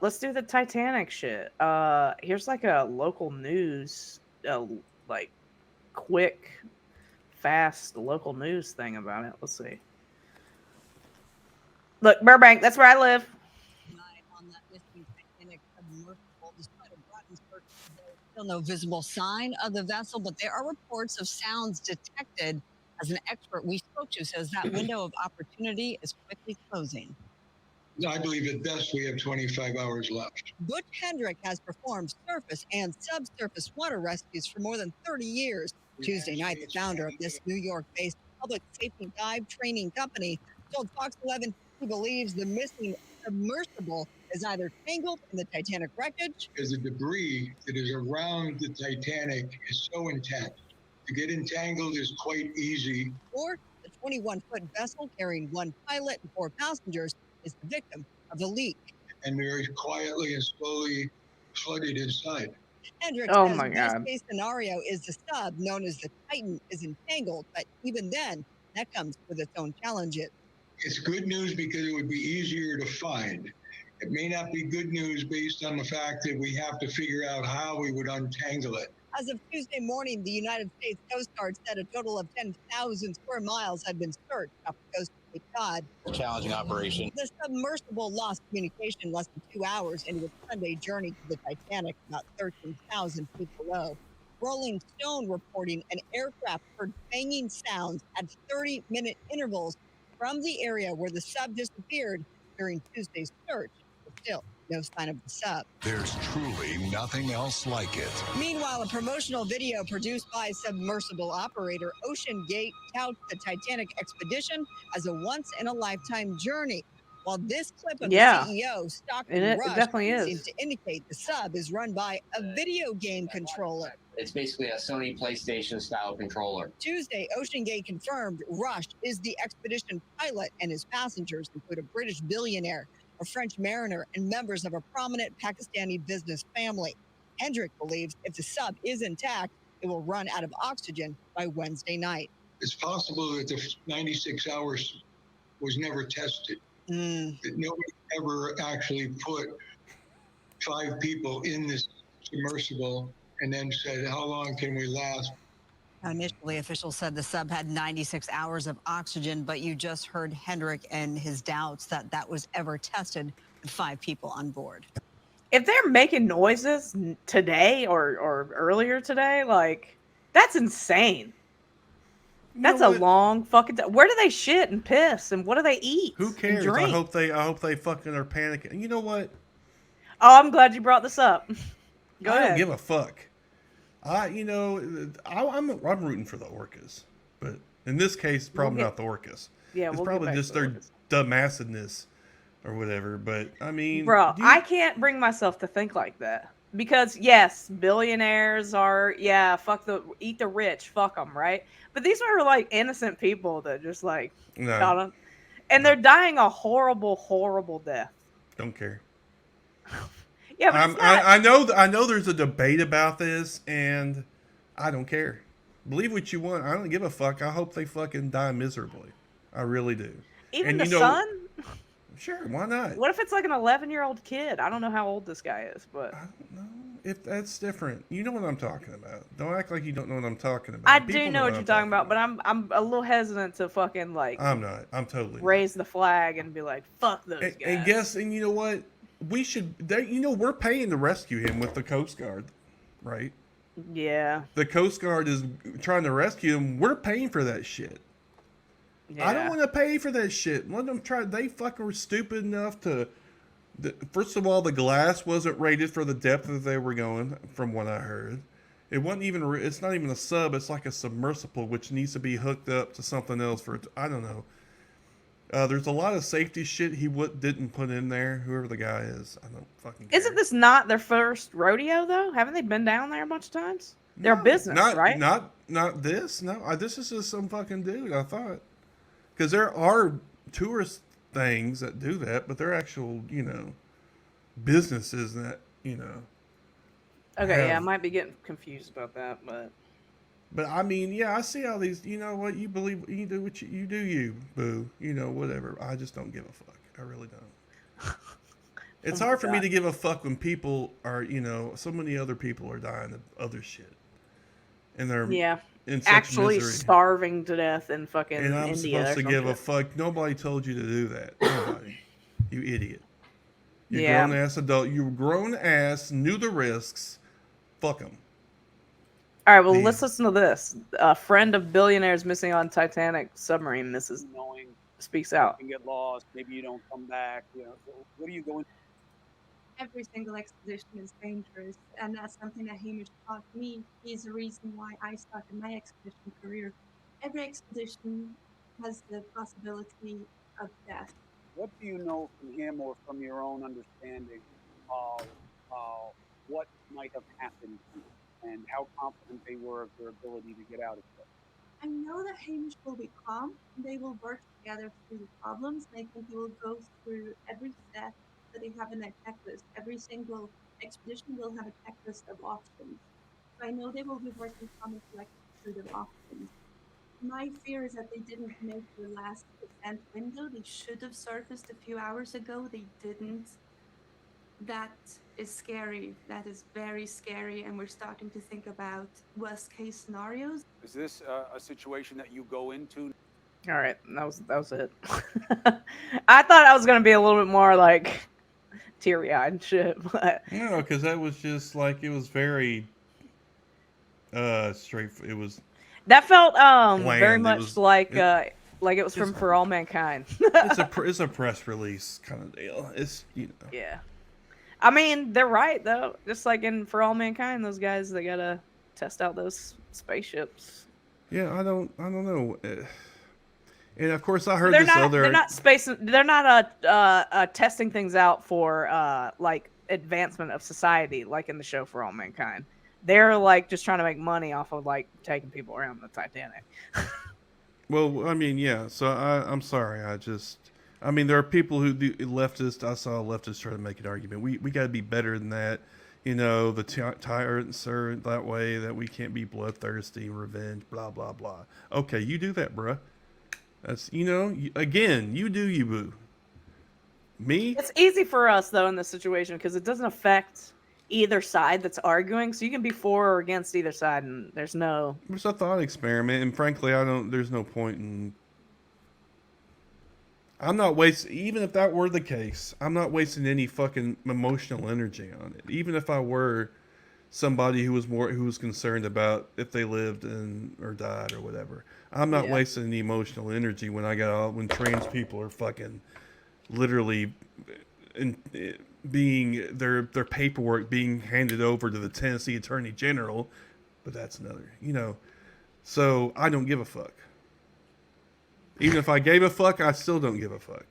Let's do the Titanic shit. Here's like a local news, like quick, fast local news thing about it. Let's see. Look, Burbank, that's where I live. Tonight on that missing Titanic submersible, despite a rotten search today, still no visible sign of the vessel, but there are reports of sounds detected. As an expert we spoke to says that window of opportunity is quickly closing. I believe at best we have 25 hours left. Butch Hendrick has performed surface and subsurface water rescues for more than 30 years. Tuesday night, the founder of this New York-based public safety dive training company told Fox 11 he believes the missing submersible is either tangled in the Titanic wreckage. Because the debris that is around the Titanic is so intact. To get entangled is quite easy. Or the 21-foot vessel carrying one pilot and 4 passengers is the victim of the leak. And very quietly and slowly flooded inside. Hendrick Oh says my best god. case scenario is the sub, known as the Titan, is entangled, but even then, that comes with its own challenges. It's good news because it would be easier to find. It may not be good news based on the fact that we have to figure out how we would untangle it. As of Tuesday morning, the United States Coast Guard said a total of 10,000 square miles had been searched off the coast of Cape Cod. Challenging operation. The submersible lost communication less than 2 hours into its Sunday journey to the Titanic, about 13,000 feet below. Rolling Stone reporting an aircraft heard banging sounds at 30-minute intervals from the area where the sub disappeared during Tuesday's search, but still no sign of the sub. There's truly nothing else like it. Meanwhile, a promotional video produced by submersible operator Ocean Gate touts the Titanic expedition as a once-in-a-lifetime journey. While this clip of the CEO, Stockton it Rush, definitely is. seems to indicate the sub is run by a video game controller. It's basically a Sony PlayStation style controller. Tuesday, Ocean Gate confirmed Rush is the expedition pilot, and his passengers include a British billionaire, a French mariner, and members of a prominent Pakistani business family. Hendrick believes if the sub is intact, it will run out of oxygen by Wednesday night. It's possible that the 96 hours was never tested. That nobody ever actually put 5 people in this submersible and then said, how long can we last? Initially, officials said the sub had 96 hours of oxygen, but you just heard Hendrick and his doubts that that was ever tested with 5 people on board. If they're making noises today or earlier today, like, that's insane. That's a long fucking time. Where do they shit and piss and what do they eat? Who cares? I hope they fucking are panicking. And you know what? Oh, I'm glad you brought this up. Go ahead. I don't give a fuck. I'm rooting for the orcas, but in this case, probably not the orcas. Yeah, it's probably just their dumbassedness or whatever. But I mean, bro, I can't bring myself to think like that because yes, billionaires are eat the rich, fuck them, right? But these are like innocent people that just like and they're dying a horrible, horrible death. Don't care. Yeah, but I know there's a debate about this, and I don't care. Believe what you want. I don't give a fuck. I hope they fucking die miserably. I really do. Even and the son? Sure, why not? What if it's like an 11-year-old kid? I don't know how old this guy is, but I don't know. If that's different, you know what I'm talking about. Don't act like you don't know what I'm talking about. I do know what you're talking about, but I'm a little hesitant to fucking like. I'm not. I'm totally raise the flag and be like, fuck those guys. And you know what? We should. We're paying to rescue him with the Coast Guard, right? Yeah. The Coast Guard is trying to rescue him. We're paying for that shit. Yeah. I don't want to pay for that shit. Let them try. They fucking were stupid enough to. First of all, the glass wasn't rated for the depth that they were going, from what I heard. It wasn't even. It's not even a sub. It's like a submersible, which needs to be hooked up to something else for. I don't know. There's a lot of safety shit he didn't put in there. Whoever the guy is, I don't fucking care. Isn't this not their first rodeo though? Haven't they been down there a bunch of times? They're a business, right? Not this. No, this is just some fucking dude. I thought, because there are tourist things that do that, but they're actual, businesses that Okay, I might be getting confused about that, but. But I mean, yeah, I see all these. You know what? You believe you do what you do. You boo. Whatever. I just don't give a fuck. I really don't. It's hard for me to give a fuck when people are, so many other people are dying of other shit. And they're in such actually misery. starving to death in fucking And I'm India supposed to give a shit. fuck. Nobody told you to do that. Nobody. You idiot. You Yeah. grown ass adult. You grown ass knew the risks. Fuck them. All right, well, let's listen to this. A friend of billionaires missing on Titanic submarine speaks out. You can get lost. Maybe you don't come back. So what are you going? Every single expedition is dangerous, and that's something that Hamish taught me. He's the reason why I started my expedition career. Every expedition has the possibility of death. What do you know from him or from your own understanding of what might have happened to you and how confident they were of their ability to get out of it? I know that Hamish will be calm. They will work together through the problems, and I think they will go through every step that they have in their checklist. Every single expedition will have a checklist of options. So I know they will be working calm and collected through their options. My fear is that they didn't make the last descent window. They should have surfaced a few hours ago. They didn't. That is scary. That is very scary. And we're starting to think about worst case scenarios. Is this a situation that you go into? All right, that was it. I thought I was gonna be a little bit more like teary-eyed and shit, but No, because that was just like it was very straight. It was that felt bland. very much like it was from For All Mankind. it's a press release kind of deal. It's Yeah. I mean, they're right though. Just like in For All Mankind, those guys they gotta test out those spaceships. Yeah, I don't know. And of course, I heard They're not testing things out for like advancement of society, like in the show For All Mankind. They're like just trying to make money off of like taking people around the Titanic. Well, I mean, yeah. So I'm sorry. I mean, there are people who leftists. I saw leftists try to make an argument. We got to be better than that. The tyrants are that way, that we can't be bloodthirsty, revenge, blah blah blah. Okay, you do that, bruh. That's again, you do you, boo. Me? It's easy for us though in this situation because it doesn't affect either side that's arguing, so you can be for or against either side, and there's a thought experiment, and frankly, there's no point in. I'm not wasting, even if that were the case, I'm not wasting any fucking emotional energy on it. Even if I were somebody who was concerned about if they lived or died or whatever. I'm not wasting any emotional energy when trans people are fucking literally being their paperwork being handed over to the Tennessee Attorney General, but that's another, So I don't give a fuck. Even if I gave a fuck, I still don't give a fuck.